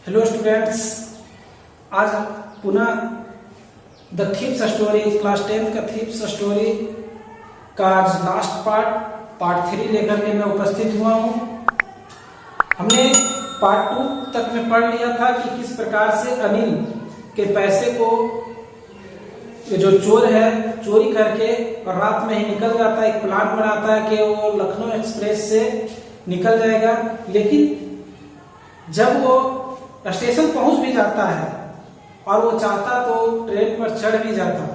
Hello students, आज पुनः the thieves story class 10 का थीप्स स्टोरी का आज लास्ट पार्ट 3 लेकर के मैं उपस्थित हुआ हूँ। हमने पार्ट 2 तक में पढ़ लिया था कि किस प्रकार से अनिल के पैसे को जो चोर है चोरी करके और रात में ही निकल जाता है। एक प्लान बनाता है कि वो लखनऊ एक्सप्रेस से निकल जाएगा, लेकिन जब वो स्टेशन पहुंच भी जाता है और वो चाहता तो ट्रेन पर चढ़ भी जाता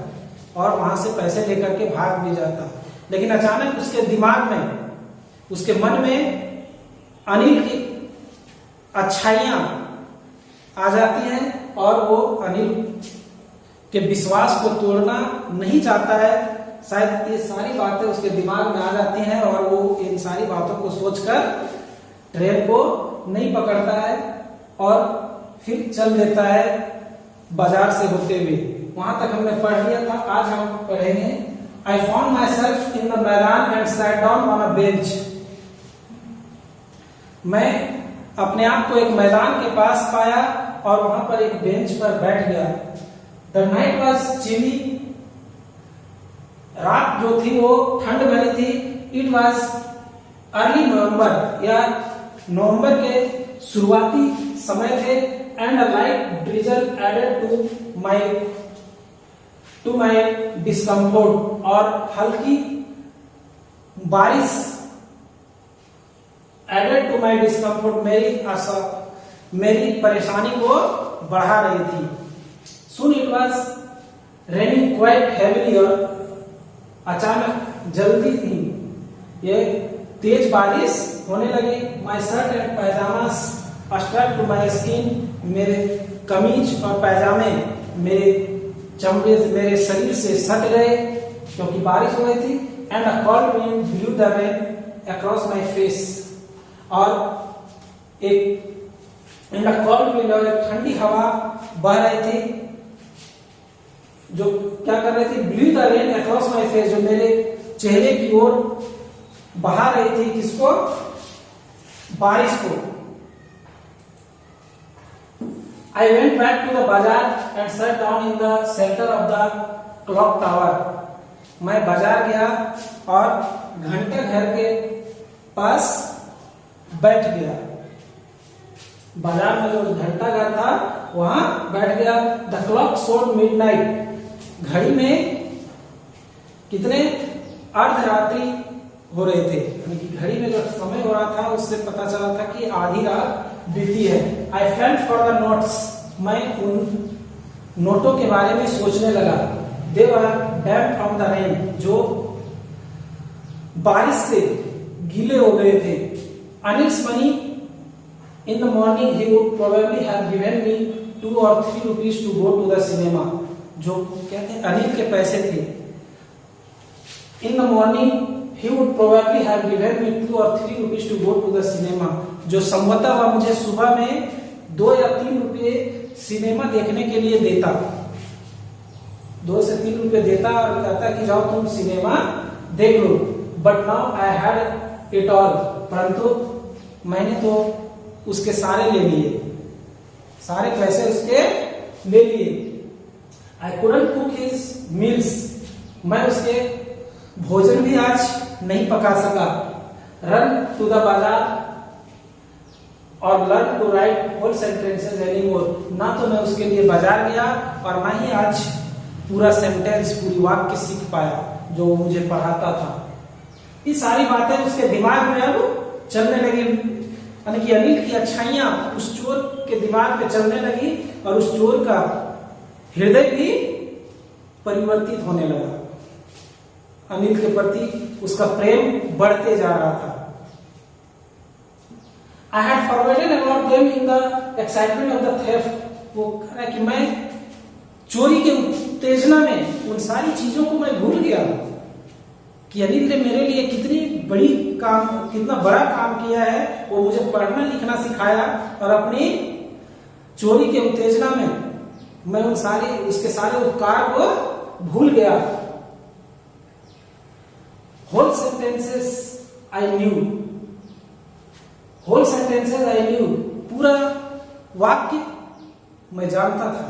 और वहां से पैसे लेकर के भाग भी जाता, लेकिन अचानक उसके दिमाग में, उसके मन में अनिल की अच्छाइयां आ जाती हैं और वो अनिल के विश्वास को तोड़ना नहीं चाहता है। शायद ये सारी बातें उसके दिमाग में आ जाती हैं और वो इन सारी बातों को सोचकर ट्रेन को नहीं पकड़ता है और फिर चल देता है बाजार से होते हुए। वहां तक हमने पढ़ लिया था। आज हम पढ़ेंगे I found myself in the maidan and sat down on a bench. मैं अपने आप को एक मैदान के पास पाया और वहां पर एक बेंच पर बैठ गया। The night was chilly. रात जो थी वो ठंड भरी थी। इट वॉज अर्ली नवंबर, या नवंबर के शुरुआती समय थे। And a light drizzle added to my discomfort, और हल्की बारिश एडेड टू माई डिस्कम्फोर्ट मेरी परेशानी को बढ़ा रही थी। Soon it was raining quite heavily, और अचानक जल्दी थी ये तेज बारिश होने लगी। My shirt and pajamas stuck to my skin। मेरे कमीज और पैजामे मेरे चमड़े से, मेरे शरीर से सट गए क्योंकि बारिश हो रही थी। And a cold wind blew the rain across my face, और एक cold wind, और एक ठंडी हवा बह रही थी जो क्या कर रही थी, blue the rain across my face, जो मेरे चेहरे की ओर बहा रही थी। किसको? बारिश को। I went back to the bazaar and sat down in the centre of the clock tower. मैं बाजार गया और घंटा घर के पास बैठ गया। बाजार में जो घंटा घर था वहां बैठ गया। The clock showed midnight. घड़ी में कितने अर्धरात्रि हो रहे थे, यानी कि घड़ी में जो समय हो रहा था उससे पता चला था कि आधी रात बीती है। I felt for the notes. मैं उन नोटों के बारे में सोचने लगा। They were damp from the rain, जो बारिश से गीले हो गए थे। Anil's money in the morning he would probably have given me 2 or 3 rupees to go to the cinema. जो कहते हैं अनिल के पैसे थे। In the morning he would probably have given me 2 or 3 rupees to go to the cinema, जो संभवतः वह मुझे सुबह में 2 या 3 रुपये सिनेमा देखने के लिए देता। 2 से 3 रुपये देता और कहता कि जाओ तुम सिनेमा देख लो। But now I had it all, परंतु मैंने तो उसके सारे ले लिए, सारे पैसे उसके ले लिए। I couldn't cook his meals। मैं उसके भोजन भी आज नहीं पका सका। Run to the बाजार और learn to write whole sentences anymore। ना तो मैं उसके लिए बाजार गया और ना ही आज पूरा सेंटेंस, पूरी वाक्य सीख पाया जो वो मुझे पढ़ाता था। ये सारी बातें उसके दिमाग में अब चलने लगी, यानी कि अनिल की अच्छाइयां उस चोर के दिमाग में चलने लगी और उस चोर का हृदय भी परिवर्तित होने लगा। अनिल के प्रति उसका प्रेम बढ़ते जा रहा था। I had forgotten about them in the excitement of the theft। वो कह रहा है कि मैं चोरी के उत्तेजना में उन सारी चीजों को मैं भूल गया कि अनिल ने मेरे लिए कितना बड़ा काम किया है। वो मुझे पढ़ना लिखना सिखाया और अपनी चोरी के उत्तेजना में मैं उसके सारे उपकार को भूल गया। होल सेंटेंसेस आई न्यू, पूरा वाक्य मैं जानता था,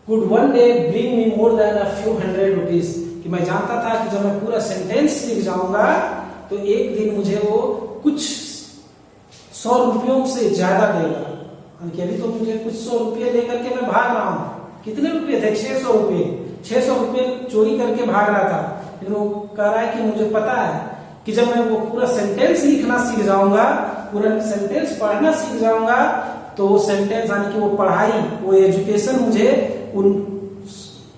could one day bring me more than a few hundred rupees, कि मैं जानता था कि जब मैं पूरा सेंटेंस सीख जाऊंगा तो एक दिन मुझे वो कुछ 100 रुपयों से ज्यादा देगा। कि अभी तो मुझे कुछ 100 रुपये लेकर के मैं भाग रहा हूँ, कितने रुपये थे? 600 रुपये। 600 रुपये चोरी करके भाग रहा था, लेकिन वो कह रहा है कि मुझे पता है कि जब मैं वो पूरा सेंटेंस लिखना सीख जाऊंगा, पूरा सेंटेंस पढ़ना सीख जाऊंगा, तो वो सेंटेंस यानी कि वो पढ़ाई, वो एजुकेशन मुझे उन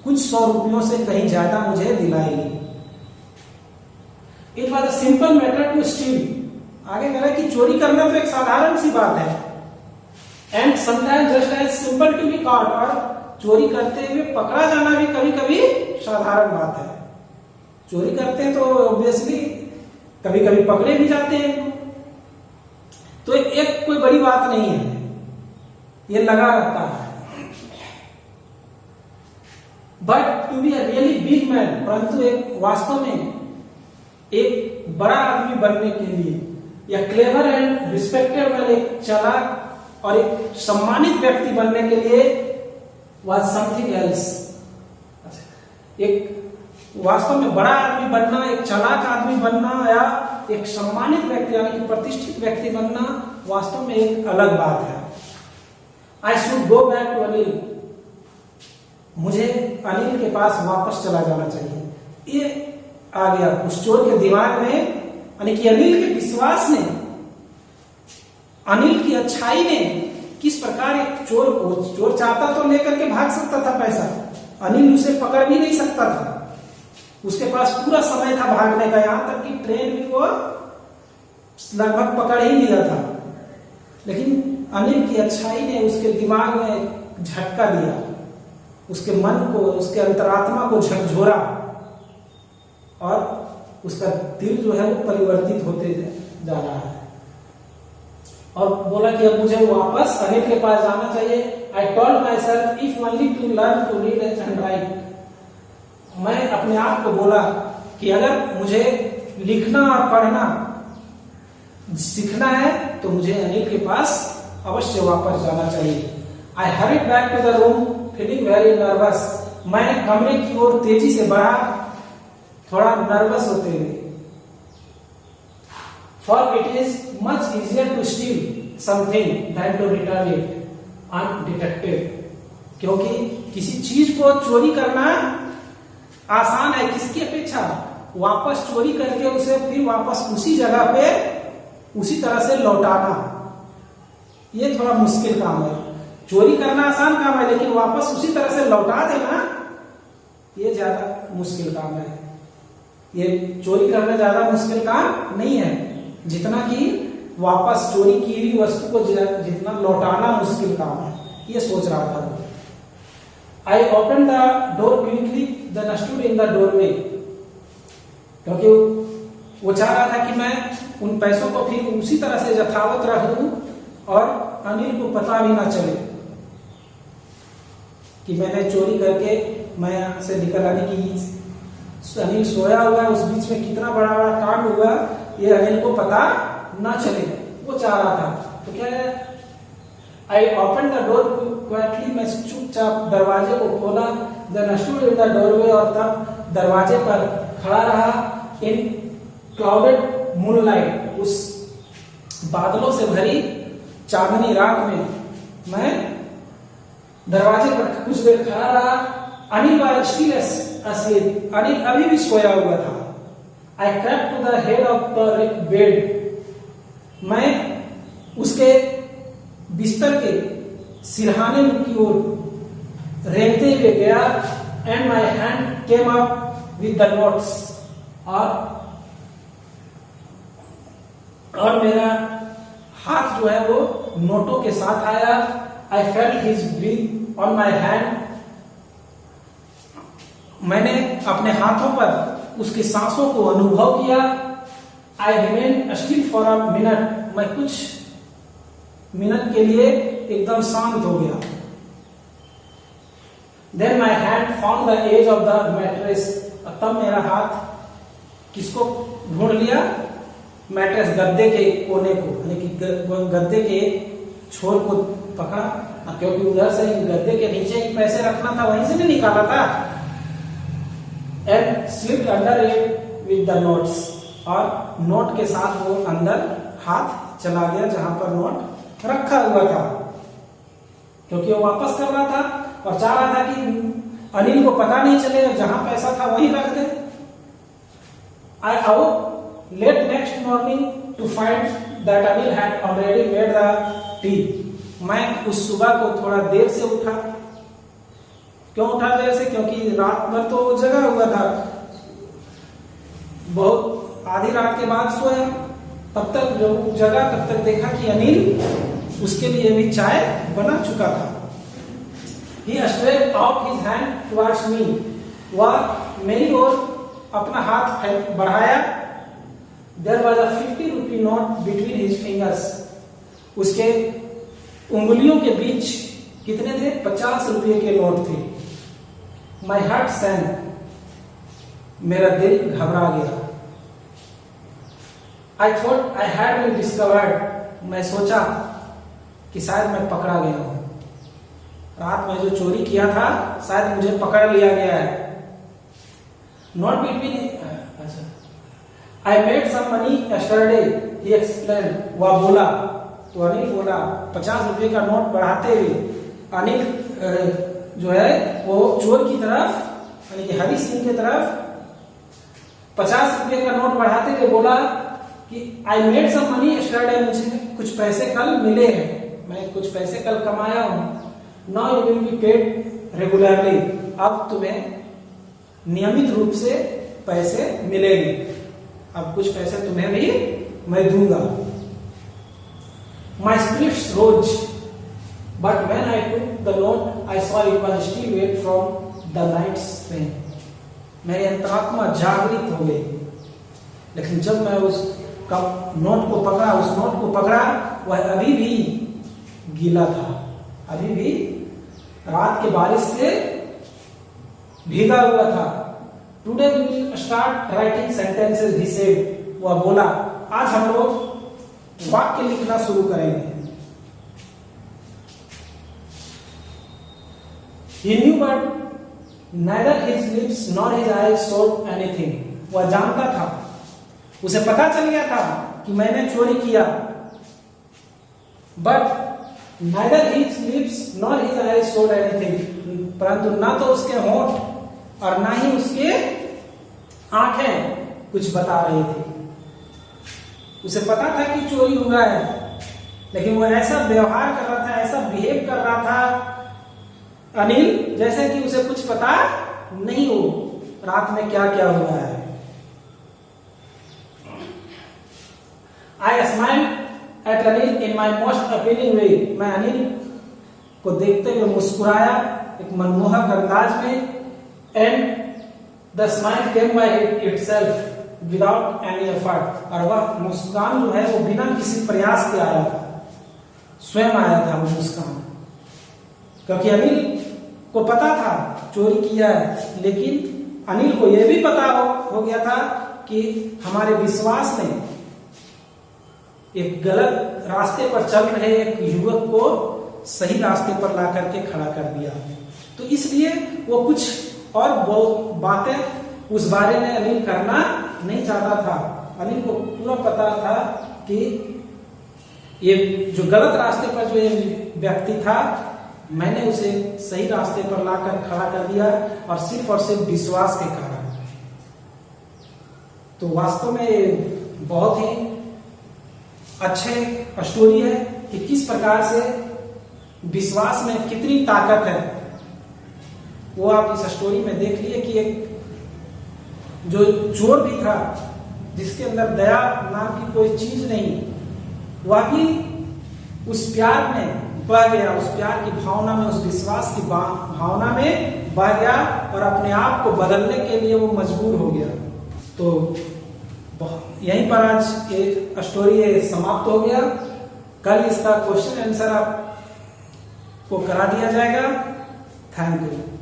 कुछ 100 रुपयों से कहीं ज्यादा मुझे दिलाएगी। It was a simple matter to steal. आगे कह रहा है कि चोरी करना तो एक साधारण सी बात है, and sometimes just as simple to be caught, और चोरी करते हुए पकड़ा जाना भी कभी कभी साधारण बात है। चोरी करते हैं तो ऑब्वियसली कभी कभी पकड़े भी जाते हैं, तो एक कोई बड़ी बात नहीं है, ये लगा रहता है। But to be a really big man, परंतु एक वास्तव में एक बड़ा आदमी बनने के लिए, या क्लेवर एंड रिस्पेक्टेड मैन, एक चालाक और एक सम्मानित व्यक्ति बनने के लिए, वाज समथिंग एल्स। एक वास्तव में बड़ा आदमी बनना, एक चालाक आदमी बनना, या एक सम्मानित व्यक्ति यानी कि प्रतिष्ठित व्यक्ति बनना वास्तव में एक अलग बात है। I should go back to Anil, मुझे अनिल के पास वापस चला जाना चाहिए। ये आ गया उस चोर के दिमाग में, यानी कि अनिल के विश्वास ने, अनिल की अच्छाई ने किस प्रकार एक चोर को, चोर चाहता तो लेकर के भाग सकता था पैसा, अनिल उसे पकड़ भी नहीं सकता था, उसके पास पूरा समय था भागने का, यहां तक कि ट्रेन भी वो लगभग पकड़ ही लिया था, लेकिन अनिल की अच्छाई ने उसके दिमाग में झटका दिया, उसके मन को, उसके अंतरात्मा को झकझोरा, और उसका दिल जो है वो परिवर्तित होते जा रहा है, और बोला कि अब मुझे वापस अनिल के पास जाना चाहिए। I told myself if only to learn to read and write, मैं अपने आप को बोला कि अगर मुझे लिखना और पढ़ना सीखना है तो मुझे अनिल के पास अवश्य वापस जाना चाहिए। I hurried back to the room feeling very nervous, मैं कमरे की ओर तेजी से बढ़ा, थोड़ा नर्वस होते हुए। For it is much easier to steal something than to return it undetected, क्योंकि किसी चीज को चोरी करना आसान है, किसकी अपेक्षा? वापस चोरी करके उसे फिर वापस उसी जगह पे उसी तरह से लौटाना, ये थोड़ा मुश्किल काम है। चोरी करना आसान काम है, लेकिन वापस उसी तरह से लौटा देना ये ज्यादा मुश्किल काम है। ये चोरी करना ज्यादा मुश्किल काम नहीं है जितना कि वापस चोरी की हुई वस्तु को जितना लौटाना मुश्किल काम है, ये सोच रहा था। I opened the door quickly, then stood in the doorway, क्योंकि वो चाह रहा था कि मैं उन पैसों को फिर उसी तरह से यथावत रखूं और अनिल को पता भी ना चले कि मैंने चोरी करके मैं यहां से निकल आने की। अनिल सोया हुआ है, उस बीच में कितना बड़ा बड़ा कांड हुआ, ये अनिल को पता ना चले, वो चाह रहा था। तो क्या है, I open the door quietly, मैं चुपचाप दरवाजे को खोला, then stood in the doorway, और तब दरवाजे पर खड़ा रहा। इन क्लाउडेड मूनलाइट, उस बादलों से भरी चांदनी रात में मैं दरवाजे पर कुछ देर खड़ा रहा। Anil was still asleep, Anil अभी भी सोया हुआ था। आई crept to the head of the bed, मैं उसके बिस्तर के सिरहाने की ओर रेंगते हुए गया। And my hand came up with the notes, और मेरा हाथ जो है वो नोटों के साथ आया। I felt his breath on my hand, मैंने अपने हाथों पर उसकी सांसों को अनुभव किया। I remain still for a minute, मैं कुछ मिनट के लिए एकदम शांत हो गया। Then my hand found the edge of the mattress, तब मेरा हाथ किसको ढूंढ लिया? मैट्रेस, गद्दे के कोने को, यानी कि गद्दे के चोर को पकड़ा, क्योंकि उधर से गद्दे के नीचे ही पैसे रखना था, वहीं से नहीं निकाला था। And slipped under it with the notes, और नोट के साथ वो अंदर हाथ चला गया जहां पर नोट रखा हुआ था, क्योंकि वो वापस कर रहा था और चाह रहा था कि अनिल को पता नहीं चले, जहां पैसा था वहीं रख दे। I out late next morning to find that Anil had already made the tea. मैं उस सुबह को थोड़ा देर से उठा। क्यों उठा देर से? क्योंकि रात भर तो जगा हुआ था, बहुत आधी रात के बाद सोया। तब तक जो जगा तब तक देखा कि अनिल उसके लिए भी चाय बना चुका था। He stretched out his hand towards me. वह मेरी ओर अपना हाथ बढ़ाया। There was a 50 rupee note between his fingers. उसके उंगलियों के बीच कितने थे? 50 रुपये के नोट थे। My heart sank. मेरा दिल घबरा गया। I thought I had been discovered. मैं सोचा कि शायद मैं पकड़ा गया हूं। रात में जो चोरी किया था शायद मुझे पकड़ लिया गया है। Not between, I made some money yesterday, he explained. वह बोला, तो अनिल बोला, 50 रुपये का नोट बढ़ाते हुए अनिल जो है वो चोर की तरफ, यानी कि हरी सिंह की तरफ 50 रुपये का नोट बढ़ाते हुए बोला कि I made some money yesterday, मुझे कुछ पैसे कल मिले हैं, मैं कुछ पैसे कल कमाया हूं। Now you will be paid regularly, अब तुम्हें नियमित रूप से पैसे मिलेंगे, अब कुछ पैसे तुम्हें भी मैं दूंगा। My spirits rose, but when I took the note I saw it was still wet from the night's train. मेरी अंतरात्मा जागृत हो गई, लेकिन जब मैं उस नोट को पकड़ा, उस नोट को पकड़ा, वह अभी भी गीला था, अभी भी रात के बारिश से भीगा हुआ था। Today we will start writing sentences, he said. वह बोला, आज हम लोग वाक्य लिखना शुरू करेंगे। He knew but neither his lips nor his eyes showed anything. वह जानता था, उसे पता चल गया था कि मैंने चोरी किया, but neither his lips nor his eyes showed anything. परंतु ना तो उसके होंठ और ना ही उसके आंखें कुछ बता रही थी। उसे पता था कि चोरी हुआ है, लेकिन वो ऐसा व्यवहार कर रहा था, ऐसा बिहेव कर रहा था अनिल, जैसे कि उसे कुछ पता नहीं हो रात में क्या क्या हुआ है। I smiled at Anil in my most appealing way. मैं अनिल को देखते हुए मुस्कुराया एक मनमोहक अंदाज में। And the smile came by itself without any effort. और वह मुस्कान जो है वो बिना किसी प्रयास के आया था, स्वयं आया था वो मुस्कान, क्योंकि अनिल को पता था चोरी किया है, लेकिन अनिल को यह भी पता हो गया था कि हमारे विश्वास ने एक गलत रास्ते पर चल रहे एक युवक को सही रास्ते पर ला करके खड़ा कर दिया। तो इसलिए वो कुछ और बातें उस बारे में अनिल करना नहीं चाहता था। अनिल को पूरा पता था कि ये जो गलत रास्ते पर जो ये व्यक्ति था, मैंने उसे सही रास्ते पर लाकर खड़ा कर दिया, और सिर्फ विश्वास के कारण। तो वास्तव में बहुत ही अच्छे स्टोरी है कि किस प्रकार से विश्वास में कितनी ताकत है। वो आप इस स्टोरी में देख लिए कि एक जो चोर भी था, जिसके अंदर दया नाम की कोई चीज नहीं, वह भी उस प्यार में बह गया, उस प्यार की भावना में, उस विश्वास की भावना में बह गया, और अपने आप को बदलने के लिए वो मजबूर हो गया। तो यहीं पर आज ये स्टोरी समाप्त हो गया। कल इसका क्वेश्चन आंसर आपको करा दिया जाएगा। Thank you.